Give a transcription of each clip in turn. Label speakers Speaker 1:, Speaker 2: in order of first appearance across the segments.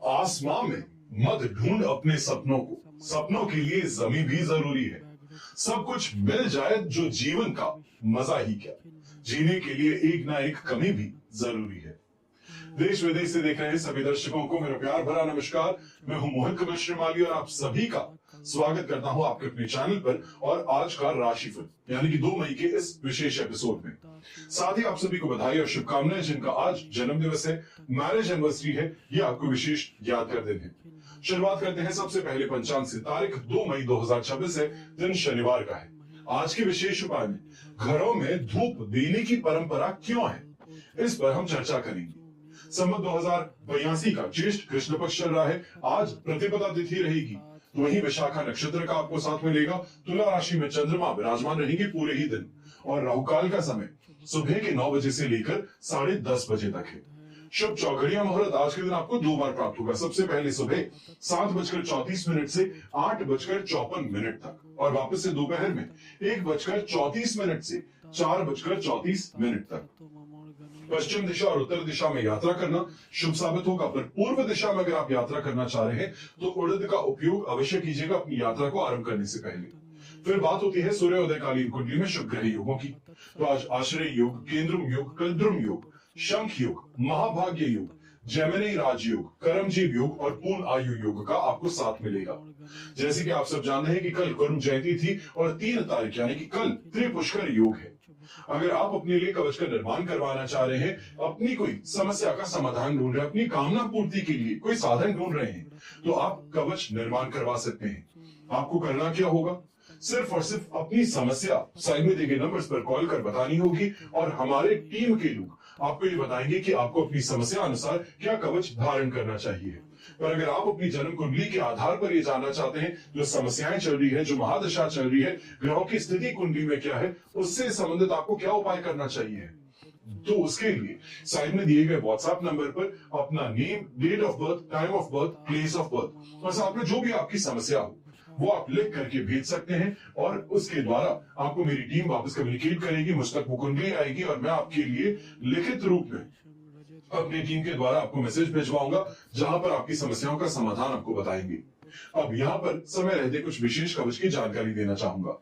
Speaker 1: आसमां में मत ढूंढ अपने सपनों को, सपनों के लिए जमीन भी जरूरी है। सब कुछ मिल जाए जो जीवन का मजा ही क्या, जीने के लिए एक ना एक कमी भी जरूरी है। देश विदेश से देख रहे सभी दर्शकों को मेरा प्यार भरा नमस्कार। मैं हूं मोहित कमल श्रीमाली और आप सभी का स्वागत करता हूं आपके अपने चैनल पर और आज का राशिफल यानी कि 2 मई के इस विशेष एपिसोड में। साथ ही आप सभी को बधाई और शुभकामनाएं जिनका आज जन्म दिवस है, मैरिज एनिवर्सरी है, ये आपको विशेष याद कर देते हैं। शुरुआत करते हैं सबसे पहले पंचांग से। तारीख 2 मई 2026 है, दिन शनिवार का है। आज के विशेष उपाय में घरों में धूप देने की परंपरा क्यों है, इस पर हम चर्चा करेंगे। संवत 2082 का ज्येष्ठ कृष्ण पक्ष चल रहा है। आज प्रतिपदा तिथि रहेगी, तो वहीं विशाखा नक्षत्र का आपको साथ मिलेगा। तुला राशि में चंद्रमा विराजमान रहेंगे पूरे ही दिन और राहुकाल का समय सुबह के 9 बजे से लेकर 10:30 बजे तक है। शुभ चौघड़िया मुहूर्त आज के दिन आपको 2 बार प्राप्त होगा। सबसे पहले सुबह 7:34 से 8:54 तक और वापस से दोपहर में 1:34 से 4:34 तक। पश्चिम दिशा और उत्तर दिशा में यात्रा करना शुभ साबित होगा, पर पूर्व दिशा में अगर आप यात्रा करना चाह रहे हैं तो उड़द का उपयोग अवश्य कीजिएगा अपनी यात्रा को आरंभ करने से पहले। फिर बात होती है सूर्योदयकालीन कुंडली में शुभ ग्रह योगों की। तो आज आश्रय योग, केंद्रुम योग, कलद्रुम योग, शंख योग, महाभाग्य योग, जैमिनी राजयोग, करमजीव योग और पूर्ण आयु योग का आपको साथ मिलेगा। जैसे कि आप सब जानते हैं कि कल कुर्म जयंती थी और 3 तारीख यानी कि कल त्रिपुष्कर योग है। अगर आप अपने लिए कवच का निर्माण करवाना चाह रहे हैं, अपनी कोई समस्या का समाधान ढूंढ रहे हैं, अपनी कामना पूर्ति के लिए कोई साधन ढूंढ रहे हैं, तो आप कवच निर्माण करवा सकते हैं। आपको करना क्या होगा, सिर्फ और सिर्फ अपनी समस्या साइड में दिए गए नंबर्स पर कॉल कर बतानी होगी और हमारे टीम के लोग आपको ये बताएंगे कि आपको अपनी समस्या अनुसार क्या कवच धारण करना चाहिए। पर अगर आप अपनी जन्म कुंडली के आधार पर ये जानना चाहते हैं जो समस्याएं चल रही है, जो महादशा चल रही है, ग्रहों की स्थिति कुंडली में क्या है, उससे संबंधित आपको क्या उपाय करना चाहिए, तो उसके लिए साइड में दिए गए व्हाट्सएप नंबर पर अपना name, date of birth, time of birth, place of birth और साथ में जो भी आपकी समस्या हो वो आप लिख करके भेज सकते हैं और उसके द्वारा आपको मेरी टीम वापस कम्युनिकेट करेगी, मुझ तक वो कुंडली आएगी और मैं आपके लिए लिखित रूप में अपनी टीम के द्वारा आपको मैसेज भिजवाऊंगा जहां पर आपकी समस्याओं का समाधान आपको बताएंगे। अब यहाँ पर समय रहते कुछ विशेष कवच की जानकारी देना चाहूंगा।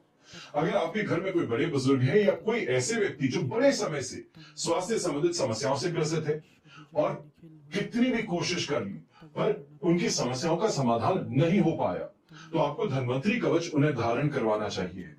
Speaker 1: अगर आपके घर में कोई बड़े बुजुर्ग है या कोई ऐसे व्यक्ति जो बड़े समय से स्वास्थ्य संबंधित समस्याओं से ग्रसित है और कितनी भी कोशिश कर ली पर उनकी समस्याओं का समाधान नहीं हो पाया, तो आपको धन्वंतरी कवच उन्हें धारण करवाना चाहिए।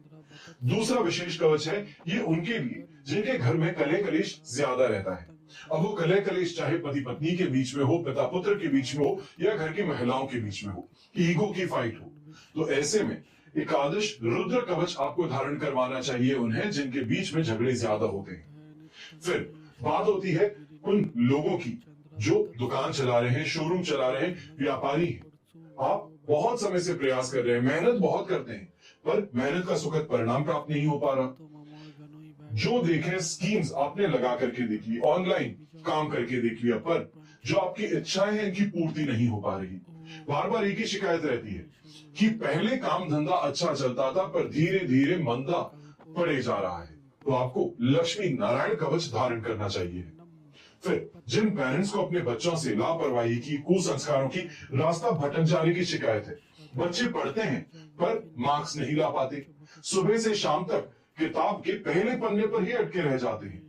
Speaker 1: दूसरा विशेष कवच है ये उनके लिए जिनके घर में कलह कलेश ज्यादा रहता है। अब वो कलह कलेश चाहे पति पत्नी के बीच में हो, पिता पुत्र के बीच में हो या घर की महिलाओं के बीच में हो, ईगो की फाइट हो, तो ऐसे में एकादश रुद्र कवच आपको धारण करवाना चाहिए उन्हें जिनके बीच में झगड़े ज्यादा होते हैं। फिर बात होती है उन लोगों की जो दुकान चला रहे हैं, शोरूम चला रहे हैं, व्यापारी हैं। आप बहुत समय से प्रयास कर रहे हैं, मेहनत बहुत करते हैं, पर मेहनत का सुखद परिणाम प्राप्त नहीं हो पा रहा। जो देखे स्कीम्स आपने लगा करके देख ली, ऑनलाइन काम करके देख लिया, पर जो आपकी इच्छाएं हैं इनकी पूर्ति नहीं हो पा रही। बार बार एक ही शिकायत रहती है कि पहले काम धंधा अच्छा चलता था पर धीरे धीरे मंदा पड़े जा रहा है, तो आपको लक्ष्मी नारायण कवच धारण करना चाहिए। फिर जिन पेरेंट्स को अपने बच्चों से लापरवाही की, कुसंस्कारों की, रास्ता भटक जाने की शिकायत है, बच्चे पढ़ते हैं पर मार्क्स नहीं ला पाते, सुबह से शाम तक किताब के पहले पन्ने पर ही अटके रह जाते हैं,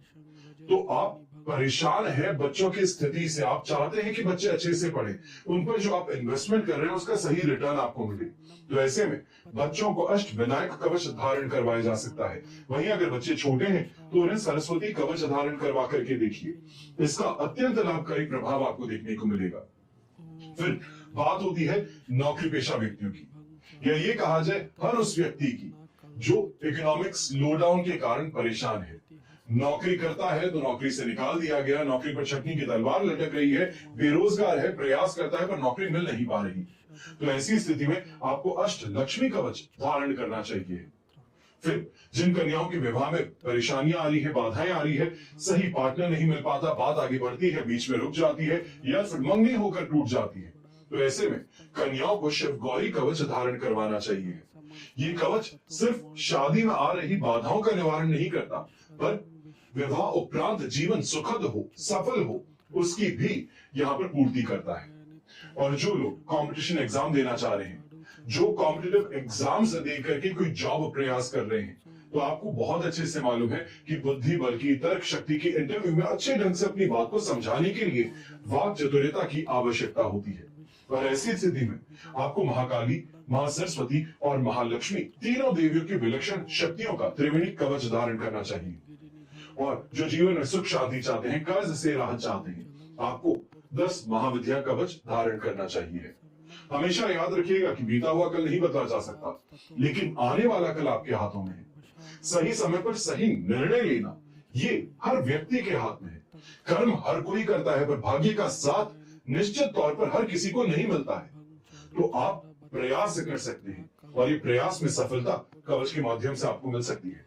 Speaker 1: तो आप परेशान हैं बच्चों की स्थिति से, आप चाहते हैं कि बच्चे अच्छे से पढ़ें, उन पर जो आप इन्वेस्टमेंट कर रहे हैं उसका सही रिटर्न आपको मिले, तो ऐसे में बच्चों को अष्ट विनायक कवच धारण करवाया जा सकता है। वहीं अगर बच्चे छोटे हैं तो उन्हें सरस्वती कवच धारण करवा करके देखिए, इसका अत्यंत लाभकारी प्रभाव आपको देखने को मिलेगा। फिर बात होती है नौकरी पेशा व्यक्तियों की, या ये कहा जाए हर उस व्यक्ति की जो इकोनॉमिक स्लोडाउन के कारण परेशान है। नौकरी करता है तो नौकरी से निकाल दिया गया, नौकरी पर छटनी की तलवार लटक रही है, बेरोजगार है, प्रयास करता है पर नौकरी मिल नहीं पा रही, तो ऐसी स्थिति में आपको अष्ट लक्ष्मी कवच धारण करना चाहिए। फिर जिन कन्याओं के विवाह में परेशानियां आ रही है, बाधाएं आ रही है, सही पार्टनर नहीं मिल पाता, बात आगे बढ़ती है, बीच में रुक जाती है या फिर मंगनी होकर टूट जाती है, तो ऐसे में कन्याओं को शिव गौरी कवच धारण करवाना चाहिए। ये कवच सिर्फ शादी में आ रही बाधाओं का निवारण नहीं करता, पर विवाह उपरांत जीवन सुखद हो, सफल हो, उसकी भी यहाँ पर पूर्ति करता है। और जो लोग कंपटीशन एग्जाम देना चाह रहे हैं, जो कॉम्पिटिटिव एग्जाम्स दे करके कोई जॉब प्रयास कर रहे हैं, तो आपको बहुत अच्छे से मालूम है कि बुद्धि बल की, तर्क शक्ति की इंटरव्यू में अच्छे ढंग से अपनी बात को समझाने के लिए वाक चतुरता की आवश्यकता होती है। और ऐसी स्थिति में आपको महाकाली, महासरस्वती और महालक्ष्मी तीनों देवियों की विलक्षण शक्तियों का त्रिवेणी कवच धारण करना चाहिए। और जो जीवन में सुख शांति चाहते हैं, कर्ज से राहत चाहते हैं, आपको 10 महाविद्या कवच धारण करना चाहिए। हमेशा याद रखिएगा कि बीता हुआ कल नहीं बदला जा सकता, लेकिन आने वाला कल आपके हाथों में है। सही समय पर सही निर्णय लेना, ये हर व्यक्ति के हाथ में है। कर्म हर कोई करता है, पर भाग्य का साथ निश्चित तौर पर हर किसी को नहीं मिलता है। तो आप प्रयास कर सकते हैं, और ये प्रयास में सफलता कवच के माध्यम से आपको मिल सकती है।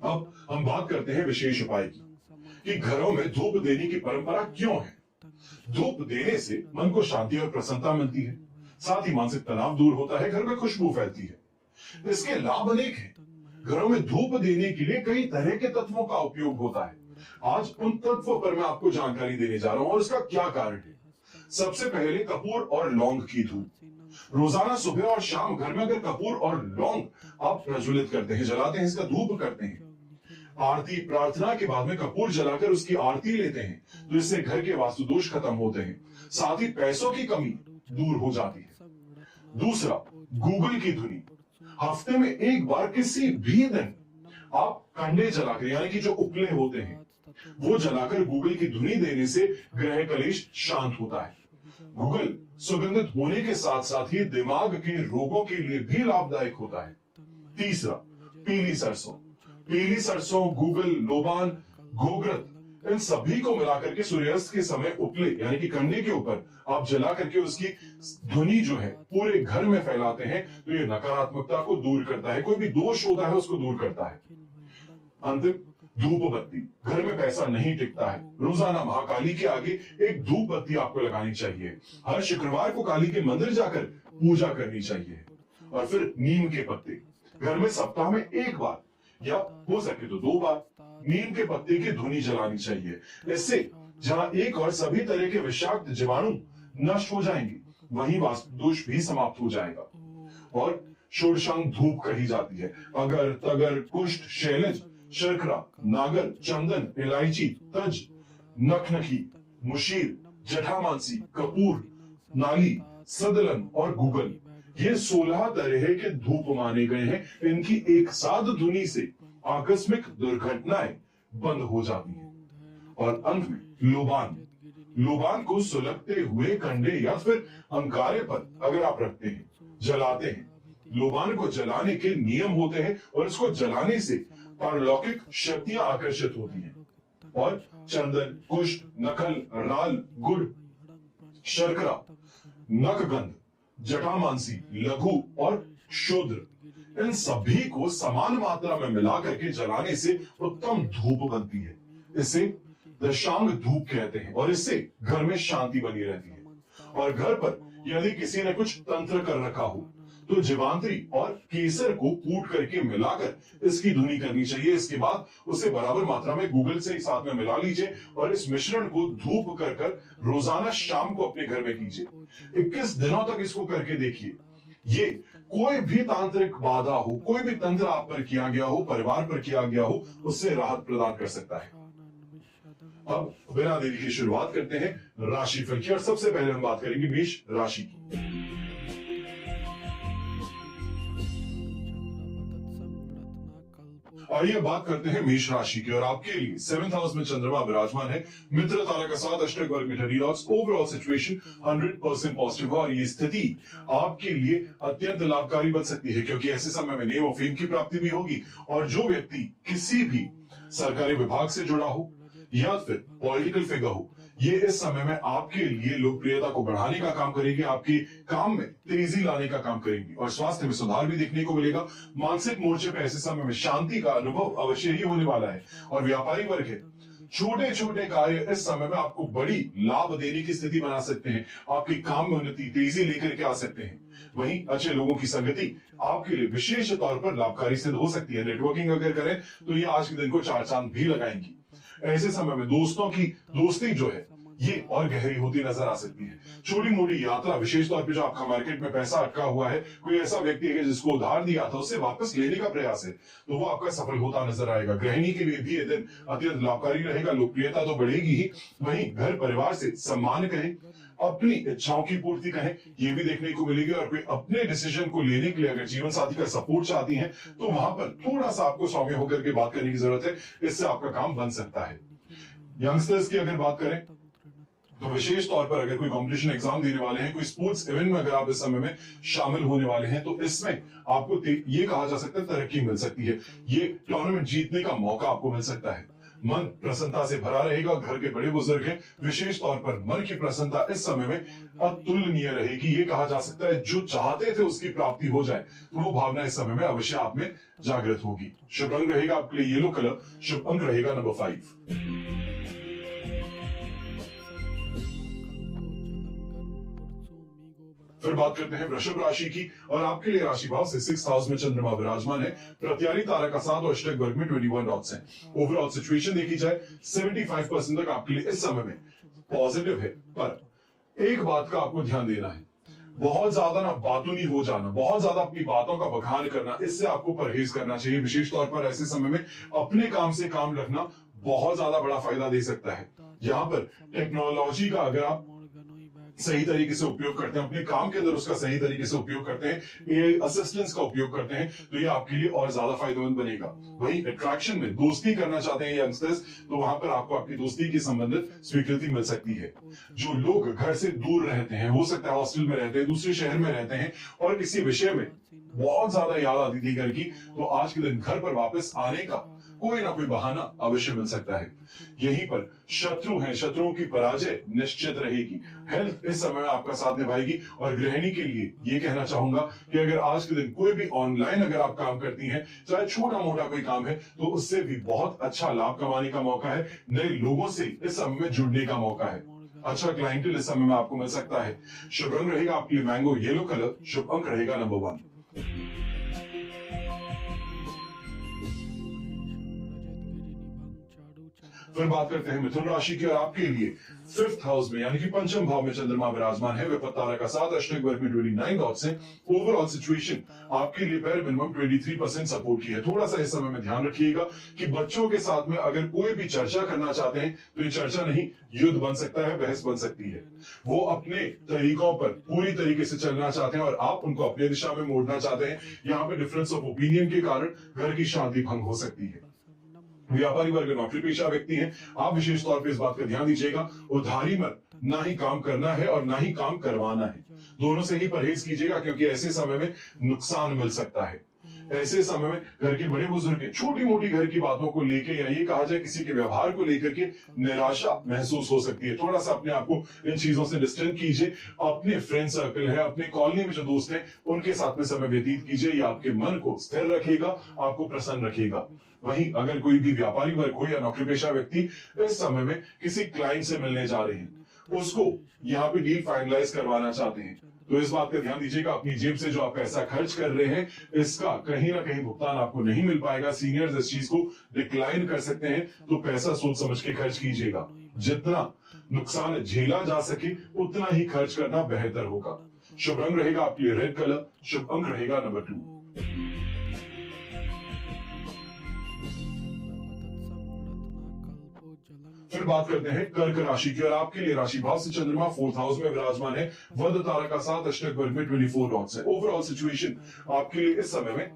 Speaker 1: अब हम बात करते हैं विशेष उपाय की, कि घरों में धूप देने की परंपरा क्यों है। धूप देने से मन को शांति और प्रसन्नता मिलती है, साथ ही मानसिक तनाव दूर होता है, घर में खुशबू फैलती है। इसके लाभ अनेक हैं। घरों में धूप देने के लिए कई तरह के तत्वों का उपयोग होता है। आज उन तत्वों पर मैं आपको जानकारी देने जा रहा हूं और उसका क्या कारण है। सबसे पहले कपूर और लौंग की धूप। रोजाना सुबह और शाम घर में अगर कपूर और लौंग आप प्रज्वलित करते हैं, जलाते हैं, इसका धूप करते हैं, आरती प्रार्थना के बाद में कपूर जलाकर उसकी आरती लेते हैं, तो इससे घर के वास्तु दोष खत्म होते हैं, साथ ही पैसों की कमी दूर हो जाती है। दूसरा, गूगल की धुनी। हफ्ते में एक बार किसी भी दिन आप कंडे जलाकर, यानी कि जो उपले होते हैं, वो जलाकर गूगल की धुनी देने से ग्रह कलेश शांत होता है। गूगल सुगंधित होने के साथ साथ ही दिमाग के रोगों के लिए भी लाभदायक होता है। तीसरा, पीली सरसों। पीली सरसों, गूगल, लोबान, घोघरत, इन सभी को मिलाकर के सूर्यास्त के समय उपले यानी कि कंडे के ऊपर आप जला करके उसकी धुनी जो है पूरे घर में फैलाते हैं, तो ये नकारात्मकता को दूर करता है, कोई भी दोष होता है उसको दूर करता है। अंतिम, धूप बत्ती। घर में पैसा नहीं टिकता है, रोजाना महाकाली के आगे एक धूप बत्ती आपको लगानी चाहिए। हर शुक्रवार को काली के मंदिर जाकर पूजा करनी चाहिए। और फिर नीम के पत्ते। घर में सप्ताह में एक बार या हो सके तो 2 बार नीम के पत्ते की धुनी जलानी चाहिए। इससे जहां एक और सभी तरह के विषाक्त जीवाणु नष्ट हो जाएंगे, वहीं वास्तु दोष भी समाप्त हो जाएगा। और षोडशांग धूप कही जाती है। अगर, तगर, कुष्ठ, शैलज, शर्करा, नागर, चंदन, इलायची, तज, नखनखी, मुशीर, जठामांसी, कपूर, नाली, सदलन और गूगल, ये 16 तरह के धूप माने गए हैं। इनकी एक साथ धुनी से आकस्मिक दुर्घटनाएं बंद हो जाती हैं। और अंत में लोबान। लोबान को सुलगते हुए कंडे या फिर अंगारे पर अगर आप रखते हैं, जलाते हैं, लोबान को जलाने के नियम होते हैं और इसको जलाने से पारलौकिक शक्तियां आकर्षित होती हैं। और चंदन, कुष्ठ, नखल, राल, गुड़, शर्करा, नखगंध, जटामांसी, लघु और शूद्र, इन सभी को समान मात्रा में मिलाकर के जलाने से उत्तम धूप बनती है। इसे दशांग धूप कहते हैं और इससे घर में शांति बनी रहती है। और घर पर यदि किसी ने कुछ तंत्र कर रखा हो, तो जीवांत्री और केसर को कूट करके मिलाकर इसकी धुनी करनी चाहिए। इसके बाद उसे बराबर मात्रा में गूगल से साथ में मिला लीजिए और इस मिश्रण को धूप कर कर रोजाना शाम को अपने घर में कीजिए। 21 दिनों तक इसको करके देखिए। ये कोई भी तांत्रिक बाधा हो, कोई भी तंत्र आप पर किया गया हो, परिवार पर किया गया हो, उससे राहत प्रदान कर सकता है। अब बिना देरी की शुरुआत करते हैं राशिफल की और सबसे पहले हम बात करेंगे मेष राशि की। आइए बात करते हैं मेष राशि की और आपके लिए 7th हाउस में चंद्रमा विराजमान है। मित्र तारा का साथ, अष्टक वर्ग में टेरिडॉक्स, ओवरऑल सिचुएशन 100% पॉजिटिव और ये स्थिति आपके लिए अत्यंत लाभकारी बन सकती है, क्योंकि ऐसे समय में नेम और फेम की प्राप्ति भी होगी। और जो व्यक्ति किसी भी सरकारी विभाग से जुड़ा हो या फिर पॉलिटिकल फिगर हो, ये इस समय में आपके लिए लोकप्रियता को बढ़ाने का काम करेगी, आपके काम में तेजी लाने का काम करेंगी और स्वास्थ्य में सुधार भी देखने को मिलेगा। मानसिक मोर्चे पर ऐसे समय में शांति का अनुभव अवश्य ही होने वाला है। और व्यापारी वर्ग है, छोटे छोटे कार्य इस समय में आपको बड़ी लाभ देने की स्थिति बना सकते हैं। आपके काम में उन्नति, तेजी लेकर के आ सकते हैं। वहीं अच्छे लोगों की संगति आपके लिए विशेष तौर पर लाभकारी सिद्ध हो सकती है। नेटवर्किंग अगर करें तो ये आज के दिन को 4 चांद भी लगाएंगी। ऐसे समय में दोस्तों की दोस्ती जो है ये और गहरी होती नजर आ सकती है। छोटी मोटी यात्रा, विशेष तौर पे जो आपका मार्केट में पैसा अटका हुआ है, कोई ऐसा व्यक्ति है जिसको उधार दिया था उससे वापस लेने का प्रयास है, तो वो आपका सफल होता नजर आएगा। गृहिणी के लिए भी ये दिन अत्यंत लाभकारी रहेगा। लोकप्रियता तो बढ़ेगी ही, वहीं घर परिवार से सम्मान कहें, अपनी इच्छाओं की पूर्ति कहें, ये भी देखने को मिलेगी। और कोई अपने डिसीजन को लेने के लिए अगर जीवन साथी का सपोर्ट चाहती हैं, तो वहां पर थोड़ा सा आपको सौम्य होकर के बात करने की जरूरत है, इससे आपका काम बन सकता है। यंगस्टर्स की अगर बात करें तो विशेष तौर पर अगर कोई कंपटीशन एग्जाम देने वाले हैं, कोई स्पोर्ट्स इवेंट में अगर आप इस समय में शामिल होने वाले हैं, तो इसमें आपको ये कहा जा सकता है तरक्की मिल सकती है। ये टूर्नामेंट जीतने का मौका आपको मिल सकता है। मन प्रसन्नता से भरा रहेगा। घर के बड़े बुजुर्ग हैं, विशेष तौर पर मन की प्रसन्नता इस समय में अतुलनीय रहेगी। ये कहा जा सकता है जो चाहते थे उसकी प्राप्ति हो जाए, तो वो भावना इस समय में अवश्य आप में जागृत होगी। शुभ रंग रहेगा आपके लिए येलो कलर, शुभ अंक रहेगा नंबर 5। फिर बात करते हैं वृषभ राशि की, और आपके लिए राशि भाव से 6th हाउस में चंद्रमा विराजमान है। प्रत्यारी तारा का साथ और अष्टक वर्ग में 21 डॉट्स हैं। ओवरऑल सिचुएशन देखी जाए 75% तक आपके लिए इस समय में पॉजिटिव है, पर एक बात का आपको ध्यान देना है, बहुत ज्यादा ना बातूनी हो जाना, बहुत ज्यादा अपनी बातों का बखान करना, इससे आपको परहेज करना चाहिए। विशेष तौर पर ऐसे समय में अपने काम से काम रखना बहुत ज्यादा बड़ा फायदा दे सकता है। यहाँ पर टेक्नोलॉजी का अगर आप सही तरीके से उपयोग करते हैं, अपने काम के अंदर उसका सही तरीके से उपयोग करते हैं, एआई असिस्टेंस का उपयोग करते हैं, तो ये आपके लिए और ज्यादा फायदेमंद बनेगा। वहीं अट्रैक्शन में दोस्ती करना चाहते हैं यंगस्टर्स, तो वहां पर आपको आपकी दोस्ती की संबंधित स्वीकृति मिल सकती है। जो लोग घर से दूर रहते हैं, हो सकता है हॉस्टल में रहते हैं, दूसरे शहर में रहते हैं, और किसी विषय में बहुत ज्यादा याद आती थी घर की, तो आज के दिन घर पर वापस आने का कोई ना कोई बहाना अवश्य मिल सकता है। यहीं पर शत्रु हैं, शत्रुओं की पराजय निश्चित रहेगी। हेल्थ इस समय आपका साथ निभाएगी। और गृहिणी के लिए ये कहना चाहूंगा कि अगर आज के दिन कोई भी ऑनलाइन अगर आप काम करती हैं, चाहे छोटा मोटा कोई काम है, तो उससे भी बहुत अच्छा लाभ कमाने का मौका है। नए लोगों से इस समय में जुड़ने का मौका है। अच्छा क्लाइंटल इस समय में आपको मिल सकता है। शुभ रंग रहेगा आपके लिए मैंगो येलो कलर, शुभ अंक रहेगा नंबर 1। फिर बात करते हैं मिथुन राशि की, और आपके लिए 5th हाउस में यानी कि पंचम भाव में चंद्रमा विराजमान है। विपत्त तारा का साथ, अष्टक वर्ग में 29 डॉट्स हैं। ओवरऑल सिचुएशन आपके लिए बैर मिनिमम 23% सपोर्ट की है। थोड़ा सा इस समय में ध्यान रखिएगा कि बच्चों के साथ में अगर कोई भी चर्चा करना चाहते हैं, तो ये चर्चा नहीं युद्ध बन सकता है, बहस बन सकती है। वो अपने तरीकों पर पूरी तरीके से चलना चाहते हैं और आप उनको अपने दिशा में मोड़ना चाहते हैं। यहाँ पे डिफरेंस ऑफ ओपिनियन के कारण घर की शांति भंग हो सकती है। व्यापारी वर्ग, नौकरी पेशा व्यक्ति हैं, आप विशेष तौर पे इस बात का ध्यान दीजिएगा, उधारी मत ना ही काम करना है और ना ही काम करवाना है, दोनों से ही परहेज कीजिएगा, क्योंकि ऐसे समय में नुकसान मिल सकता है। ऐसे समय में घर के बड़े बुजुर्ग छोटी मोटी घर की बातों को लेकर, या ये कहा जाए किसी के व्यवहार को लेकर के निराशा महसूस हो सकती है। थोड़ा सा अपने आप को इन चीजों से डिस्टेंस कीजिए। अपने फ्रेंड सर्कल है, अपने कॉलोनी में जो दोस्त हैं, उनके साथ में समय व्यतीत कीजिए। ये आपके मन को स्थिर रखेगा, आपको प्रसन्न रखेगा। वहीं अगर कोई भी व्यापारी वर्ग हो या नौकरी पेशा व्यक्ति इस समय में किसी क्लाइंट से मिलने जा रहे हैं, उसको यहाँ पे डील फाइनलाइज करवाना चाहते हैं, तो इस बात का ध्यान दीजिएगा, अपनी जेब से जो आप पैसा खर्च कर रहे हैं, इसका कहीं ना कहीं भुगतान आपको नहीं मिल पाएगा। सीनियर्स इस चीज को डिक्लाइन कर सकते हैं, तो पैसा सोच समझ के खर्च कीजिएगा। जितना नुकसान झेला जा सके उतना ही खर्च करना बेहतर होगा। शुभ रंग रहेगा आपके लिए रेड कलर, शुभ अंक रहेगा नंबर 2। फिर बात करते हैं कर्क राशि की, और आपके लिए राशि भाव से चंद्रमा 4th हाउस में विराजमान है। वध तारा का साथ, अष्टक वर्ग में 24 डॉट्स है। ओवरऑल सिचुएशन आपके लिए इस समय में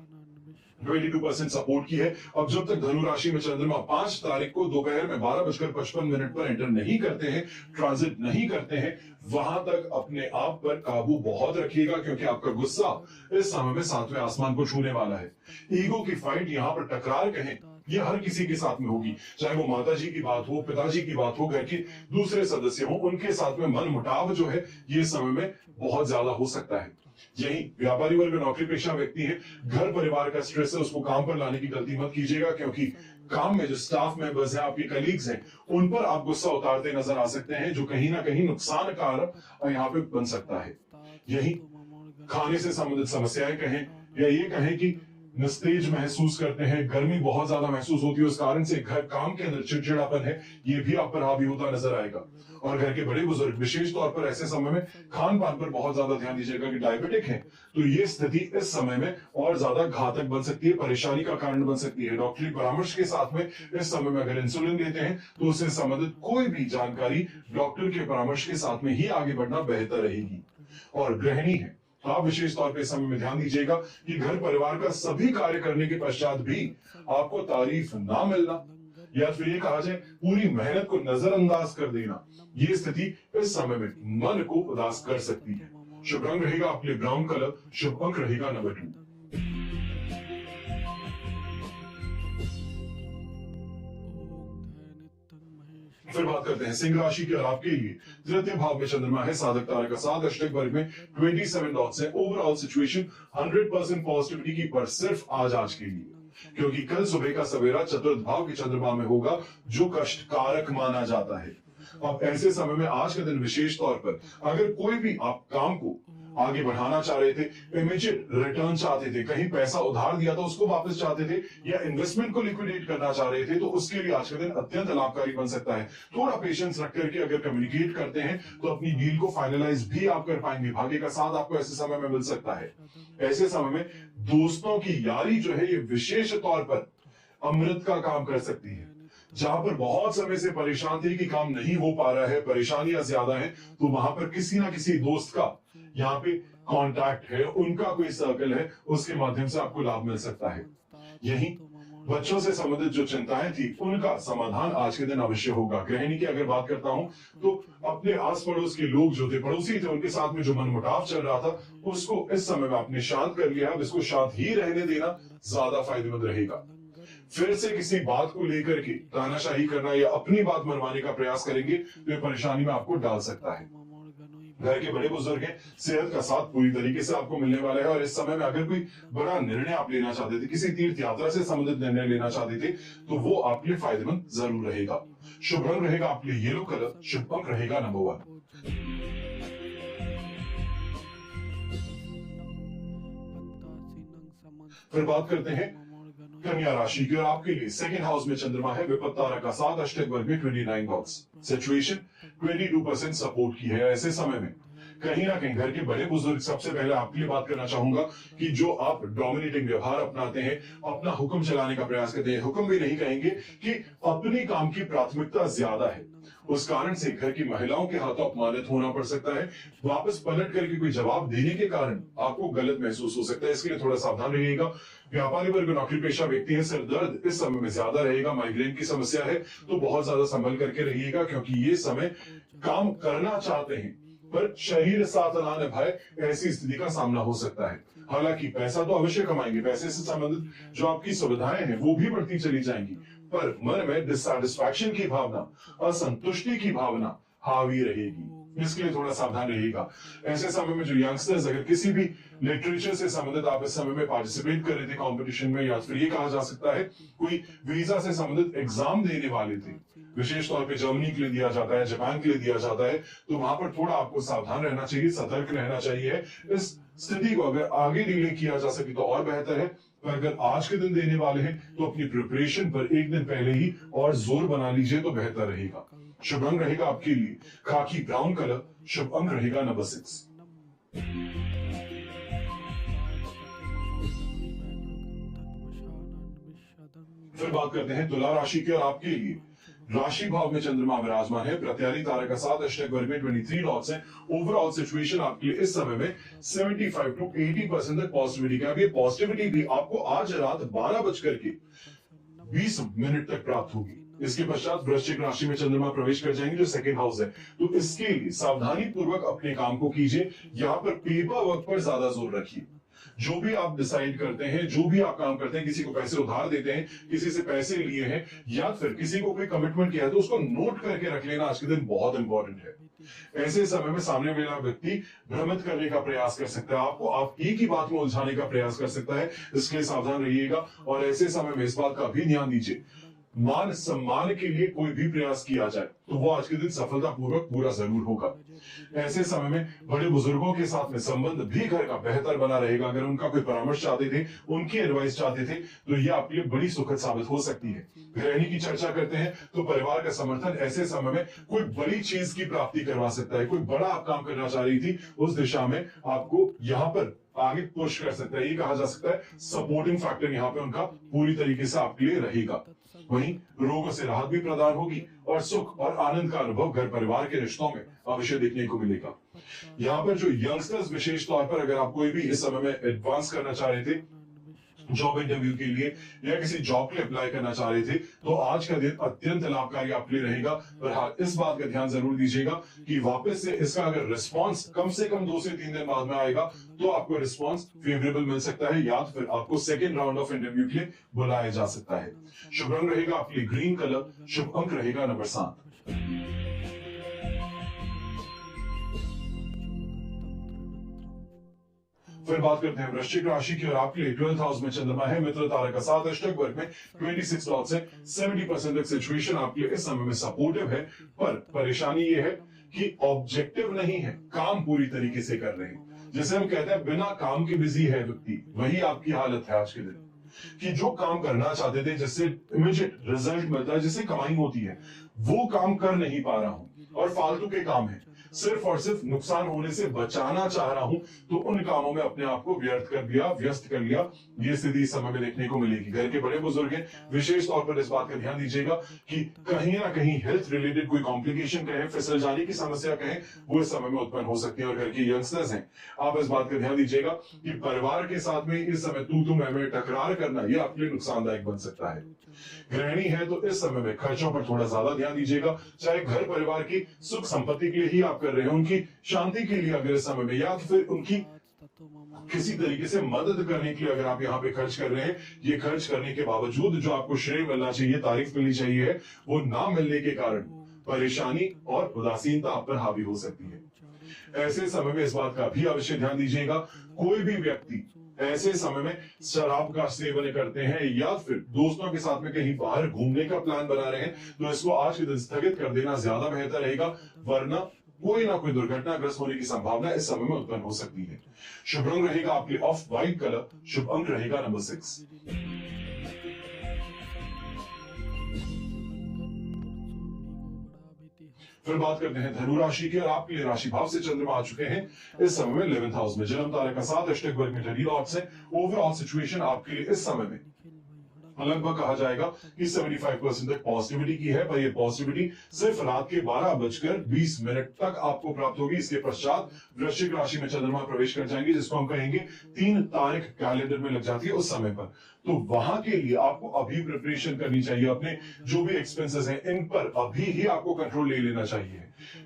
Speaker 1: 22% सपोर्ट की है। अब जब तक धनु राशि में चंद्रमा 5 तारीख को दोपहर में 12:55 पर एंटर नहीं करते हैं, ट्रांजिट नहीं करते हैं, वहां तक अपने आप पर काबू बहुत रखिएगा, क्योंकि आपका गुस्सा इस समय में 7वें आसमान को छूने वाला है। ईगो की फाइट, यहां पर टकरार कहें, ये हर किसी के साथ में होगी, चाहे वो माता जी की बात हो, पिताजी की बात हो, घर के दूसरे सदस्य हो, उनके साथ में मन मुटाव जो है ये समय में बहुत ज्यादा हो सकता है। यही व्यापारी वर्ग, नौकरी पेशा व्यक्ति है, घर परिवार का स्ट्रेस है, उसको काम पर लाने की गलती मत कीजिएगा, क्योंकि काम में जो स्टाफ मेंबर्स हैं, आपके कलीग्स हैं, उन पर आप गुस्सा उतारते नजर आ सकते हैं, जो कहीं ना कहीं नुकसान कारक यहाँ पे बन सकता है। यही खाने से संबंधित समस्याएं कहें, या ये कहें कि निस्तेज महसूस करते हैं, गर्मी बहुत ज्यादा महसूस होती है, उस कारण से घर काम के अंदर चिड़चिड़ापन है, ये भी आप पर हावी होता नजर आएगा। और घर के बड़े बुजुर्ग विशेष तौर पर ऐसे समय में खान पान पर बहुत ज्यादा ध्यान दीजिएगा कि डायबिटिक है तो ये स्थिति इस समय में और ज्यादा घातक बन सकती है, परेशानी का कारण बन सकती है। डॉक्टरी परामर्श के साथ में इस समय में अगर इंसुलिन लेते हैं तो उससे संबंधित कोई भी जानकारी डॉक्टर के परामर्श के साथ में ही आगे बढ़ना बेहतर रहेगी। और गृहिणी है, आप विशेष तौर पर इस समय में ध्यान दीजिएगा कि घर परिवार का सभी कार्य करने के पश्चात भी आपको तारीफ ना मिलना या फिर ये कहा जाए पूरी मेहनत को नजरअंदाज कर देना, ये स्थिति इस समय में मन को उदास कर सकती है। शुभ रंग रहेगा आपके लिए ब्राउन कलर, शुभ अंक रहेगा नंबर 2। फिर बात करते हैं सिंह राशि के और आपके लिए तृतीय भाव में चंद्रमा है, साधक तारा का साथ, अष्टक वर्ग में 27 डॉट्स है। ओवरऑल सिचुएशन 100% पॉजिटिविटी की, पर सिर्फ आज के लिए, क्योंकि कल सुबह का सवेरा चतुर्थ भाव के चंद्रमा में होगा जो कष्ट कारक माना जाता है। अब ऐसे समय में आज का दिन विशेष तौर पर अगर कोई भी आप काम को आगे बढ़ाना चाह रहे थे, इमीडिएट रिटर्न चाहते थे, कहीं पैसा उधार दिया था उसको वापस चाहते थे, या इन्वेस्टमेंट को लिक्विडेट करना चाह रहे थे, तो उसके लिए आज का दिन अत्यंत लाभकारी बन सकता है। थोड़ा पेशेंस रख करके अगर कम्युनिकेट करते हैं तो अपनी डील को फाइनलाइज भी आप कर पाएंगे। भाग्य का साथ आपको ऐसे समय में मिल सकता है। ऐसे समय में दोस्तों की यारी जो है ये विशेष तौर पर अमृत का काम कर सकती है। जहां पर बहुत समय से परेशान थे कि काम नहीं हो पा रहा है, परेशानियां ज्यादा हैं, तो वहां पर किसी ना किसी दोस्त का यहाँ पे कांटेक्ट है, उनका कोई सर्कल है, उसके माध्यम से आपको लाभ मिल सकता है। यही बच्चों से संबंधित जो चिंताएं थी उनका समाधान आज के दिन अवश्य होगा। गृहिणी की अगर बात करता हूं तो अपने आस पड़ोस के लोग जो थे, पड़ोसी थे, उनके साथ में जो मनमुटाव चल रहा था उसको इस समय में आपने शांत कर लिया। अब इसको शांत ही रहने देना ज्यादा फायदेमंद रहेगा। फिर से किसी बात को लेकर के तानाशाही करना या अपनी बात मनवाने का प्रयास करेंगे तो ये परेशानी में आपको डाल सकता है। घर के बड़े बुजुर्ग हैं, सेहत का साथ पूरी तरीके से आपको मिलने वाला है। और इस समय में अगर कोई बड़ा निर्णय आप लेना चाहते थे, किसी तीर्थ यात्रा से संबंधित निर्णय लेना चाहते थे, तो वो आपके लिए फायदेमंद जरूर रहेगा। शुभ रंग रहेगा आपके लिए येलो कलर, शुभ अंक रहेगा नंबर 1। फिर बात करते हैं कन्या राशि की और आपके लिए सेकंड हाउस में चंद्रमा है, विपत्त तारा का साथ, अष्टक वर्ग में 29 डॉट्स। सिचुएशन 22% सपोर्ट की है। ऐसे समय में कहीं ना कहीं घर के बड़े बुजुर्ग, सबसे पहले आपके लिए बात करना चाहूंगा कि जो आप डोमिनेटिंग व्यवहार अपनाते हैं, अपना हुक्म चलाने का प्रयास करते हैं, हुक्म भी नहीं कहेंगे कि अपनी काम की प्राथमिकता ज्यादा है, उस कारण से घर की महिलाओं के हाथों अपमानित होना पड़ सकता है। वापस पलट करके कोई जवाब देने के कारण आपको गलत महसूस हो सकता है, इसके लिए थोड़ा सावधान रहिएगा। व्यापारी वर्ग, नौकरी पेशा व्यक्ति है, सिर दर्द इस समय में ज्यादा रहेगा, माइग्रेन की समस्या है तो बहुत ज्यादा संभल करके रहिएगा, क्योंकि ये समय काम करना चाहते हैं पर शरीर साथ ना निभाए, ऐसी स्थिति का सामना हो सकता है। हालांकि पैसा तो अवश्य कमाएंगे, पैसे से संबंधित जो आपकी सुविधाएं हैं वो भी बढ़ती चली जाएंगी, पर मन में डिससैटिस्फैक्शन की भावना, असंतुष्टि की भावना हावी रहेगी। इसके लिए थोड़ा सावधान रहिएगा। ऐसे समय में जो यंगस्टर्स, अगर किसी भी लिटरेचर से संबंधित आप इस समय में पार्टिसिपेट कर रहे थे कंपटीशन में, या फिर ये कहा जा सकता है कोई वीजा से संबंधित एग्जाम देने वाले थे, विशेष तौर पे जर्मनी के लिए दिया जाता है, जापान के लिए दिया जाता है, तो वहां पर थोड़ा आपको सावधान रहना चाहिए, सतर्क रहना चाहिए। इस स्थिति को अगर आगे डिले किया जा सके तो और बेहतर है, पर अगर आज के दिन देने वाले हैं तो अपनी प्रिपरेशन पर एक दिन पहले ही और जोर बना लीजिए तो बेहतर रहेगा। शुभ रंग रहेगा आपके लिए खाकी ब्राउन कलर, शुभ अंक रहेगा नंबर 6। फिर बात करते हैं तुला राशि के और आपके लिए राशि भाव में चंद्रमा विराजमान है, प्रत्यारी तारा का साथ, अष्टक वर्ग में 23 डॉट्स हैं। ओवरऑल सिचुएशन आपके लिए इस समय में 75 to 80% तक पॉजिटिविटी का, ये पॉजिटिविटी भी आपको आज रात 12:20 तक प्राप्त होगी। इसके पश्चात वृश्चिक राशि में चंद्रमा प्रवेश कर जाएंगे जो सेकंड हाउस है, तो इसके लिए सावधानी पूर्वक अपने काम को कीजिए। यहाँ पर पेपर वर्क पर ज्यादा जोर रखिए। जो भी आप डिसाइड करते हैं, जो भी आप काम करते हैं, किसी को पैसे उधार देते हैं, किसी से पैसे लिए हैं, या फिर किसी को कोई कमिटमेंट किया है, तो उसको नोट करके रख लेना आज के दिन बहुत इंपॉर्टेंट है। ऐसे समय में सामने वाला व्यक्ति भ्रमित करने का प्रयास कर सकता है, आपको आप एक ही बात में उलझाने का प्रयास कर सकता है, इसके लिए सावधान रहिएगा। और ऐसे समय में इस बात का भी ध्यान दीजिए, मान सम्मान के लिए कोई भी प्रयास किया जाए तो वो आज के दिन सफलतापूर्वक पूरा जरूर होगा। ऐसे समय में बड़े बुजुर्गों के साथ में संबंध भी घर का बेहतर बना रहेगा। अगर उनका कोई परामर्श चाहते थे, उनकी एडवाइस चाहते थे, तो ये आपके लिए बड़ी सुखद साबित हो सकती है। गृहिणी की चर्चा करते हैं तो परिवार का समर्थन ऐसे समय में कोई बड़ी चीज की प्राप्ति करवा सकता है। कोई बड़ा आप काम करना चाह रही थी, उस दिशा में आपको यहाँ पर आगे पुश कर सकता है। ये कहा जा सकता है सपोर्टिंग फैक्टर यहाँ पे उनका पूरी तरीके से आपके लिए रहेगा। वहीं रोगों से राहत भी प्रदान होगी और सुख और आनंद का अनुभव घर परिवार के रिश्तों में अवश्य देखने को मिलेगा। यहाँ पर जो यंगस्टर्स विशेष तौर पर अगर आप कोई भी इस समय में एडवांस करना चाह रहे थे जॉब इंटरव्यू के लिए या किसी जॉब के लिए अप्लाई करना चाह रहे थे, तो आज का दिन अत्यंत लाभकारी आपके लिए रहेगा। पर हाँ, इस बात का ध्यान जरूर दीजिएगा कि वापस से इसका अगर रिस्पांस कम से कम 2 से 3 दिन बाद में आएगा तो आपको रिस्पांस फेवरेबल मिल सकता है या फिर आपको सेकेंड राउंड ऑफ इंटरव्यू के लिए बुलाया जा सकता है। शुभ रंग रहेगा आपके लिए ग्रीन कलर, शुभ अंक रहेगा नंबर 7। फिर बात करते हैं वृश्चिक राशि की और आपके लिए 12th हाउस में चंद्रमा है, मित्र तारा का साथ, अष्टक वर्ग में 26 लॉर्ड्स है। 70% तक सिचुएशन आपके लिए इस समय में सपोर्टिव है, पर परेशानी ये है कि ऑब्जेक्टिव नहीं है, काम पूरी तरीके से कर रहे हैं। जैसे हम कहते हैं बिना काम के बिजी है व्यक्ति, वही आपकी हालत है आज के दिन कि जो काम करना चाहते थे, जिससे इमीडिएट रिजल्ट मिलता है, जिससे कमाई होती है, वो काम कर नहीं पा रहा हूं और फालतू के काम है, सिर्फ और सिर्फ नुकसान होने से बचाना चाह रहा हूं, तो उन कामों में अपने आप को व्यस्त कर लिया। ये स्थिति इस समय में देखने को मिलेगी। घर के बड़े बुजुर्ग हैं, विशेष तौर पर इस बात का ध्यान दीजिएगा कि कहीं ना कहीं हेल्थ रिलेटेड कोई कॉम्प्लिकेशन कहें, फिसल जाने की समस्या कहें, वो इस समय में उत्पन्न हो सकती है। और घर के यंगस्टर्स हैं, आप इस बात का ध्यान दीजिएगा कि परिवार के साथ में इस समय तू मैं टकरार करना यह आपके लिए नुकसानदायक बन सकता है। गृहिणी है तो इस समय में खर्चों पर थोड़ा ज्यादा ध्यान दीजिएगा, चाहे घर परिवार की सुख संपत्ति के लिए ही आप कर रहे हैं, उनकी शांति के लिए अगर इस समय में, या फिर उनकी किसी तरीके से मदद करने के लिए अगर आप यहाँ पे खर्च कर रहे हैं, ये खर्च करने के बावजूद जो आपको श्रेय मिलना चाहिए, तारीफ मिलनी चाहिए, वो ना मिलने के कारण परेशानी और उदासीनता आप पर हावी हो सकती है। ऐसे समय में इस बात का भी अवश्य ध्यान दीजिएगा, कोई भी व्यक्ति ऐसे समय में शराब का सेवन करते हैं या फिर दोस्तों के साथ में कहीं बाहर घूमने का प्लान बना रहे हैं, तो इसको आज के दिन स्थगित कर देना ज्यादा बेहतर रहेगा, वरना कोई ना कोई दुर्घटनाग्रस्त होने की संभावना इस समय में उत्पन्न हो सकती है। शुभ रंग रहेगा आपके ऑफ व्हाइट कलर, शुभ अंक रहेगा नंबर 6। फिर बात करते हैं धनु राशि की और आपके लिए राशि भाव से चंद्रमा आ चुके हैं इस समय में 11th हाउस में, जन्म तारे का साथ, अष्टक वर्ग में 20 लॉर्ड्स है। ओवरऑल सिचुएशन आपके लिए इस समय में लगभग कहा जाएगा कि 75% तक पॉजिटिविटी की है, पर ये पॉजिटिविटी सिर्फ रात के 12:20 तक आपको प्राप्त होगी। इसके पश्चात वृश्चिक राशि में चंद्रमा प्रवेश कर जाएंगे, जिसको हम कहेंगे 3 तारीख कैलेंडर में लग जाती है उस समय पर। तो वहां के लिए आपको अभी प्रिपरेशन करनी चाहिए, अपने जो भी एक्सपेंसेस हैं इन पर अभी ही आपको कंट्रोल ले लेना चाहिए।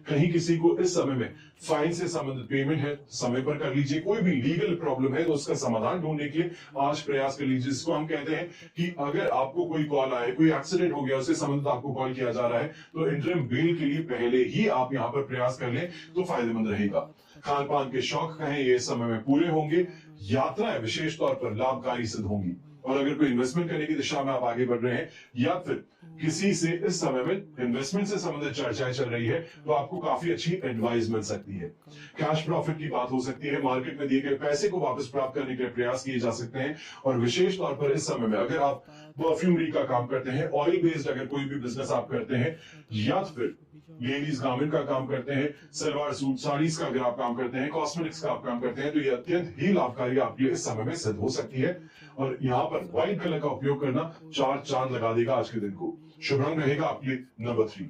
Speaker 1: कहीं किसी को इस समय में फाइन से संबंधित पेमेंट है, समय पर कर लीजिए। कोई भी लीगल प्रॉब्लम है तो उसका समाधान ढूंढने के लिए आज प्रयास कर लीजिए। जिसको हम कहते हैं कि अगर आपको कोई कॉल आए, कोई एक्सीडेंट हो गया, उससे संबंधित आपको कॉल किया जा रहा है, तो इंटरिम बेल के लिए पहले ही आप यहाँ पर प्रयास कर लें तो फायदेमंद रहेगा। खान पान के शौक कहें ये समय में पूरे होंगे, यात्राएं विशेष तौर पर लाभकारी सिद्ध होंगी। और अगर कोई इन्वेस्टमेंट करने की दिशा में आप आगे बढ़ रहे हैं या फिर किसी से इस समय में इन्वेस्टमेंट से संबंधित चर्चाएं चल रही है, तो आपको काफी अच्छी एडवाइस मिल सकती है। कैश प्रॉफिट की बात हो सकती है, मार्केट में दिए गए पैसे को वापस प्राप्त करने के प्रयास किए जा सकते हैं। और विशेष तौर पर इस समय में अगर आप परफ्यूमरी का काम करते हैं, ऑयल बेस्ड अगर कोई भी बिजनेस आप करते हैं, या फिर लेडीज गार्मेंट का काम करते हैं, सलवार सूट साड़ीज का अगर आप काम करते हैं, कॉस्मेटिक्स का आप काम करते हैं, तो ये अत्यंत ही लाभकारी आपके लिए इस समय में सिद्ध हो सकती है। और यहाँ पर व्हाइट कलर का उपयोग करना 4 चांद लगा देगा आज के दिन को। शुभ रंग रहेगा आपके लिए नंबर 3।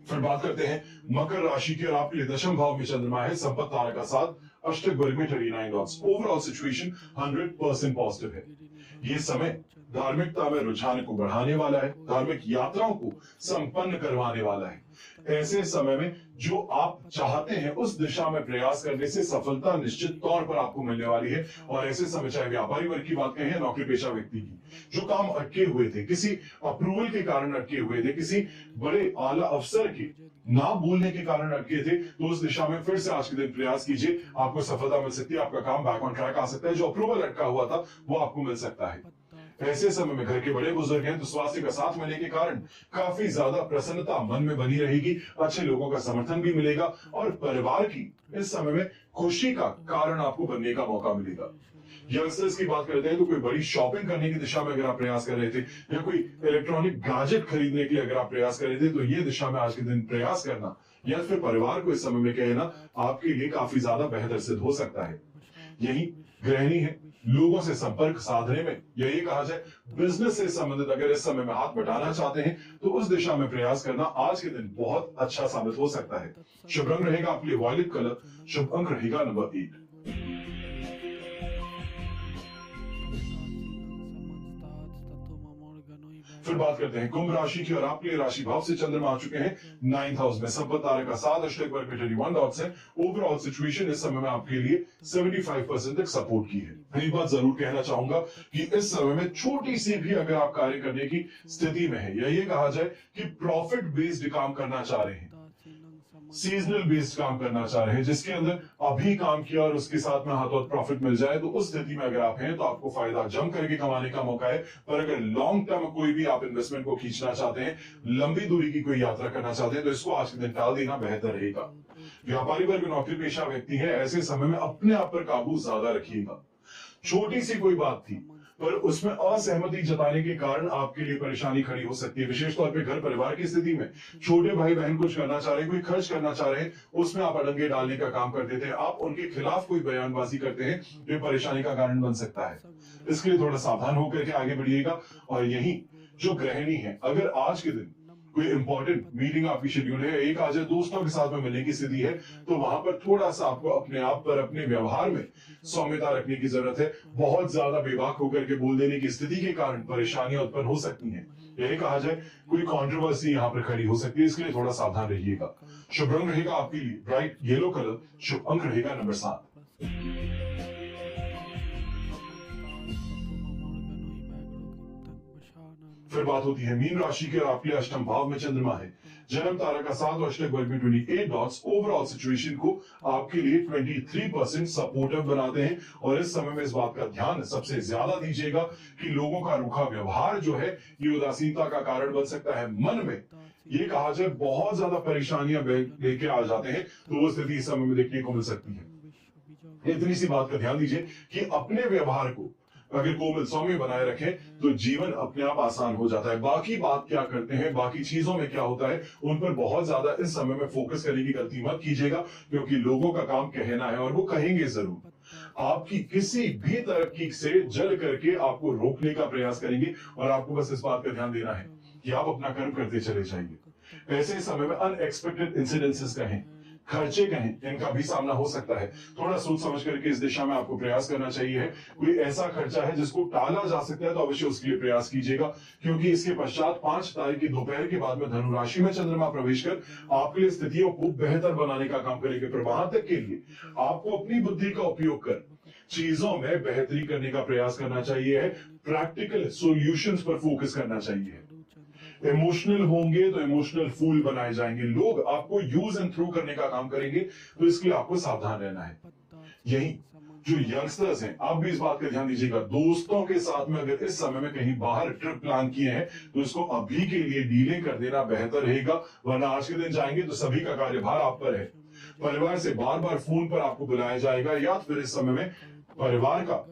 Speaker 1: फिर बात करते हैं मकर राशि की और आपके लिए दशम भाव में चंद्रमा है, संपत्ति तारा का साथ, अष्टक वर्ग में 39 लॉर्ड्स। ओवरऑल सिचुएशन 100% पॉजिटिव है। ये समय धार्मिकता में रुझान को बढ़ाने वाला है, धार्मिक यात्राओं को संपन्न करवाने वाला है। ऐसे समय में जो आप चाहते हैं उस दिशा में प्रयास करने से सफलता निश्चित तौर पर आपको मिलने वाली है। और ऐसे समय चाहे व्यापारी वर्ग की बात कहें या नौकरी पेशा व्यक्ति की, जो काम अटके हुए थे, किसी अप्रूवल के कारण अटके हुए थे, किसी बड़े आला अफसर के ना बोलने के कारण अटके थे, तो उस दिशा में फिर से आज के दिन प्रयास कीजिए, आपको सफलता मिल सकती है, आपका काम बैक ऑन ट्रैक आ सकता है, जो अप्रूवल अटका हुआ था वो आपको मिल सकता है। ऐसे समय में घर के बड़े बुजुर्ग हैं तो स्वास्थ्य का साथ मिलने के कारण काफी ज्यादा प्रसन्नता मन में बनी रहेगी, अच्छे लोगों का समर्थन भी मिलेगा और परिवार की इस समय में खुशी का कारण आपको बनने का मौका मिलेगा। यंगस्टर्स की बात करते हैं तो कोई बड़ी शॉपिंग करने की दिशा में अगर आप प्रयास कर रहे थे या कोई इलेक्ट्रॉनिक गैजेट खरीदने के लिए अगर आप प्रयास कर रहे थे, तो ये दिशा में आज के दिन प्रयास करना या फिर परिवार को इस समय में कहना आपके लिए काफी ज्यादा बेहतर सिद्ध हो सकता है। यही गृहिणी है, लोगों से संपर्क साधने में या ये कहा जाए बिजनेस से संबंधित अगर इस समय में हाथ बटाना चाहते हैं तो उस दिशा में प्रयास करना आज के दिन बहुत अच्छा साबित हो सकता है। शुभ रंग रहेगा आपके लिए वॉयलेट कलर, शुभ अंक रहेगा नंबर 8। फिर बात करते हैं कुंभ राशि की और आपके लिए राशि भाव से चंद्रमा आ चुके हैं 9th हाउस में, संपत्ति तारे का 7 अष्टक वर्ग में 21 डॉट्स है। ओवरऑल सिचुएशन इस समय में आपके लिए 75% तक सपोर्ट की है। एक बात जरूर कहना चाहूंगा कि इस समय में छोटी सी भी अगर आप कार्य करने की स्थिति में है या ये कहा जाए कि प्रॉफिट बेस्ड काम करना चाह रहे हैं, सीजनल बेस्ड काम करना चाह रहे हैं, जिसके अंदर अभी काम किया और उसके साथ में हाथों प्रॉफिट मिल जाए, तो उस स्थिति में अगर आप हैं तो आपको फायदा जम करके कमाने का मौका है। पर अगर लॉन्ग टर्म कोई भी आप इन्वेस्टमेंट को खींचना चाहते हैं, लंबी दूरी की कोई यात्रा करना चाहते हैं, तो इसको आज के दिन टाल देना बेहतर रहेगा। व्यापारी वर्ग नौकरी पेशा व्यक्ति है, ऐसे समय में अपने आप पर काबू ज्यादा रखिएगा। छोटी सी कोई बात थी पर उसमें असहमति जताने के कारण आपके लिए परेशानी खड़ी हो सकती है। विशेष तौर पे घर परिवार की स्थिति में छोटे भाई बहन कुछ करना चाह रहे हैं, कोई खर्च करना चाह रहे हैं, उसमें आप अड़ंगे डालने का काम करते थे, आप उनके खिलाफ कोई बयानबाजी करते हैं, जो परेशानी का कारण बन सकता है। इसके लिए थोड़ा सावधान होकर के आगे बढ़िएगा। और यही जो गृहिणी है, अगर आज के दिन कोई इंपॉर्टेंट मीटिंग आपकी शेड्यूल है, एक आज दोस्तों के साथ में मिलने की स्थिति है, तो वहां पर थोड़ा सा आपको अपने आप पर अपने व्यवहार में सौम्यता रखने की जरूरत है। बहुत ज्यादा बेबाक होकर के बोल देने की स्थिति के कारण परेशानियां उत्पन्न हो सकती हैं। यही कहा जाए कोई कंट्रोवर्सी यहाँ पर खड़ी हो सकती है, इसके लिए थोड़ा सावधान रहिएगा। शुभ रंग रहेगा आपके लिए ब्राइट येलो कलर, शुभ अंक रहेगा नंबर 7। फिर बात होती है मीन राशि के और आपके अष्टम भाव में चंद्रमा है, जन्म तारा का 7 अष्टक वर्ग में 28 डॉट्स ओवरऑल सिचुएशन को आपके लिए 23% सपोर्टिव बनाते हैं। और इस समय में इस बात का ध्यान सबसे ज्यादा दीजिएगा कि लोगों का रूखा व्यवहार जो है ये उदासीनता का कारण बन सकता है। मन में ये कहा जाए बहुत ज्यादा परेशानियां लेके आ जाते हैं, तो वो स्थिति इस समय में देखने को मिल सकती है। इतनी सी बात का ध्यान दीजिए कि अपने व्यवहार को अगर कोमल सौम्य बनाए रखें तो जीवन अपने आप आसान हो जाता है। बाकी बात क्या करते हैं, बाकी चीजों में क्या होता है, उन पर बहुत ज्यादा इस समय में फोकस करने की गलती मत कीजिएगा, क्योंकि लोगों का काम कहना है और वो कहेंगे जरूर। आपकी किसी भी तरक्की से जल करके आपको रोकने का प्रयास करेंगे और आपको बस इस बात का ध्यान देना है कि आप अपना कर्म करते चले जाइए। ऐसे समय में अनएक्सपेक्टेड इंसिडेंसेस कहें, खर्चे कहें, इनका भी सामना हो सकता है। थोड़ा सोच समझ करके इस दिशा में आपको प्रयास करना चाहिए है। कोई ऐसा खर्चा है जिसको टाला जा सकता है तो अवश्य उसके लिए प्रयास कीजिएगा, क्योंकि इसके पश्चात 5 तारीख की दोपहर के बाद में धनु राशि में चंद्रमा प्रवेश कर आपके लिए स्थितियों को बेहतर बनाने का काम करेंगे। पर वहां तक के लिए आपको अपनी बुद्धि का उपयोग कर चीजों में बेहतरी करने का प्रयास करना चाहिए है। प्रैक्टिकल सॉल्यूशंस पर फोकस करना चाहिए। इमोशनल होंगे तो इमोशनल फूल बनाए जाएंगे, लोग आपको यूज एंड थ्रू करने का काम करेंगे, तो इसके लिए आपको सावधान रहना है। यही जो यंगस्टर्स हैं, आप भी इस बात का ध्यान दीजिएगा, दोस्तों के साथ में अगर इस समय में कहीं बाहर ट्रिप प्लान किए हैं तो इसको अभी के लिए डीले कर देना बेहतर रहेगा, वरना आज के दिन जाएंगे तो सभी का कार्यभार आप पर है। परिवार से बार बार फोन पर आपको बुलाया जाएगा या फिर इस समय में परिवार का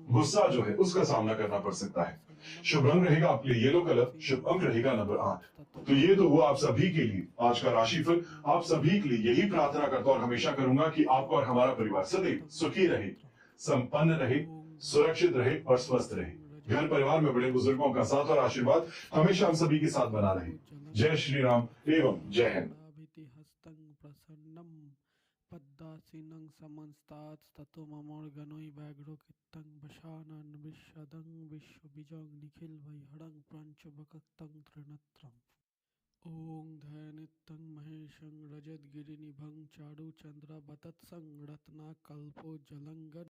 Speaker 1: गुस्सा जो है उसका सामना करना पड़ सकता है। शुभ रंग रहेगा आपके लिए येलो कलर, शुभ अंक रहेगा नंबर 8। तो ये तो हुआ आप सभी के लिए आज का राशिफल। आप सभी के लिए यही प्रार्थना करता और हमेशा करूंगा कि आपका और हमारा परिवार सदैव सुखी रहे, संपन्न रहे, सुरक्षित रहे और स्वस्थ रहे। घर परिवार में बड़े बुजुर्गों का साथ और आशीर्वाद हमेशा हम सभी के साथ बना रहे। जय श्री राम एवं जय हिंद।
Speaker 2: पद्मासीनं समन्तात्स्ततो ममोर्गनोइ व्याघ्रोकितं वशानन विश्वदं विश्वबीजं निखिल वैहरं प्रपंचवक्त्रं त्रिनेत्रम्। ॐ ध्यानित्यं महेशं रजतगिरिनिभं चारुचन्द्रवदत्सं रत्नाकल्पोज्ज्वलं